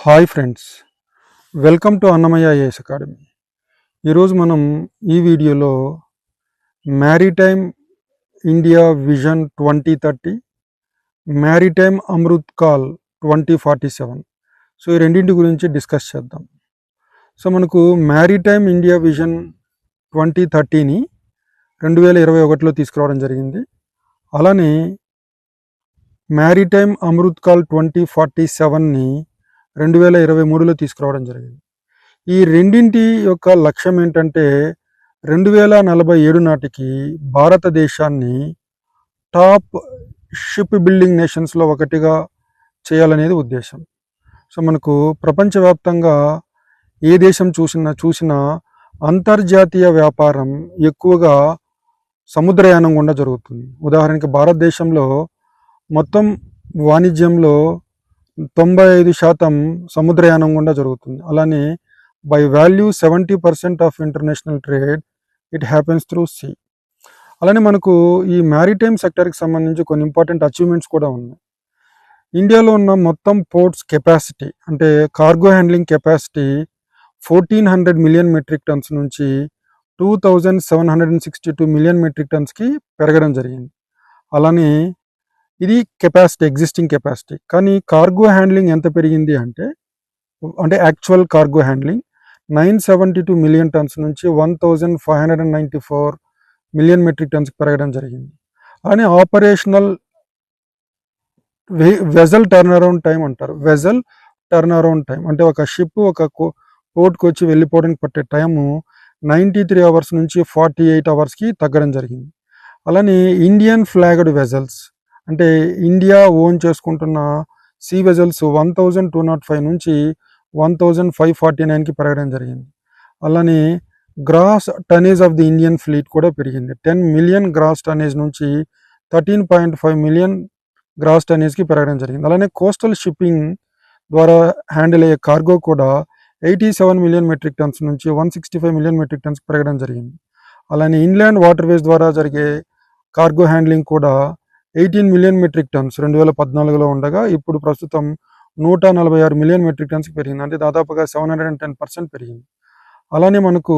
Hi friends, welcome to Annamayya IAS academy. ఈరోజు మనం ఈ వీడియోలో maritime India vision 2030, maritime Amrit call 2047, so ఈ రెండింటి గురించి డిస్కస్ చేద్దాం. సో మనకు మ్యారిటైమ్ ఇండియా విజన్ 2030ని 2021లో తీసుకురావడం జరిగింది. అలానే మ్యారిటైమ్ అమృత్ కాల్ 2047ని 2023లో తీసుకురావడం జరిగింది. ఈ రెండింటి యొక్క లక్ష్యం ఏంటంటే 2047 నాటికి భారతదేశాన్ని టాప్ షిప్ బిల్డింగ్ నేషన్స్లో ఒకటిగా చేయాలనేది ఉద్దేశం. సో మనకు ప్రపంచవ్యాప్తంగా ఏ దేశం చూసినా అంతర్జాతీయ వ్యాపారం ఎక్కువగా సముద్రయానం గుండా జరుగుతుంది. ఉదాహరణకి భారతదేశంలో మొత్తం వాణిజ్యంలో 95% సముద్రయానం గుండా జరుగుతుంది. అలానే by value 70% of international trade it happens through sea. అలానే మనకు ఈ మ్యారిటైమ్ సెక్టర్కి సంబంధించి కొన్ని ఇంపార్టెంట్ అచీవ్మెంట్స్ కూడా ఉన్నాయి. ఇండియాలో ఉన్న మొత్తం పోర్ట్స్ కెపాసిటీ అంటే cargo handling capacity 1400 million metric tons నుంచి 2762 మిలియన్ మెట్రిక్ టన్స్కి పెరగడం జరిగింది. అలానే ఇది కెపాసిటీ, ఎగ్జిస్టింగ్ కెపాసిటీ. కానీ కార్గో హ్యాండ్లింగ్ ఎంత పెరిగింది అంటే actual cargo handling 972 million tons నుంచి 1594 మిలియన్ మెట్రిక్ టన్స్కి పెరగడం జరిగింది. అలానే operational vessel turn around time అంటారు. వెజల్ టర్న్ అరౌండ్ టైం అంటే ఒక షిప్ ఒక పోర్ట్కి వచ్చి వెళ్ళిపోవడానికి పట్టే టైము 93 అవర్స్ నుంచి 48 అవర్స్కి తగ్గడం జరిగింది. అలానే ఇండియన్ ఫ్లాగ్డ్ వెజల్స్ అంటే ఇండియా ఓన్ చేసుకుంటున్న సీ వెజల్స్ 1205 నుంచి 1549కి పెరగడం జరిగింది. అలానే gross tonnage of the Indian fleet కూడా పెరిగింది. 10 మిలియన్ గ్రాస్ టనేజ్ నుంచి 13.5 మిలియన్ గ్రాస్ టనేజ్కి పెరగడం జరిగింది. అలానే కోస్టల్ షిప్పింగ్ ద్వారా హ్యాండిల్ అయ్యే కార్గో కూడా 87 మిలియన్ మెట్రిక్ టన్స్ నుంచి 165 మిలియన్ మెట్రిక్ టన్స్కి పెరగడం జరిగింది. అలానే ఇన్లాండ్ వాటర్వేస్ ద్వారా జరిగే కార్గో హ్యాండ్లింగ్ కూడా 18 మిలియన్ మెట్రిక్ టన్స్ 2014లో ఉండగా ఇప్పుడు ప్రస్తుతం 146 మిలియన్ మెట్రిక్ టన్స్కి పెరిగింది. అంటే దాదాపుగా 710% పెరిగింది. అలానే మనకు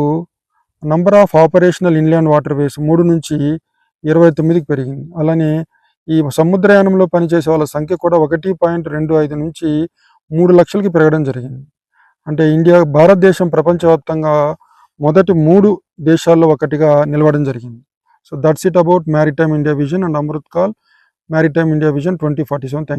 number of operational inland waterways 3 నుంచి 29కి పెరిగింది. అలానే ఈ సముద్రయానంలో పనిచేసే వాళ్ళ సంఖ్య కూడా 1.25 నుంచి 3 లక్షలకి పెరగడం జరిగింది. అంటే భారతదేశం ప్రపంచవ్యాప్తంగా మొదటి 3 దేశాల్లో ఒకటిగా నిలవడం జరిగింది. So that's it about Maritime India Vision and Amrit Kaal Maritime India Vision 2047. Thank you.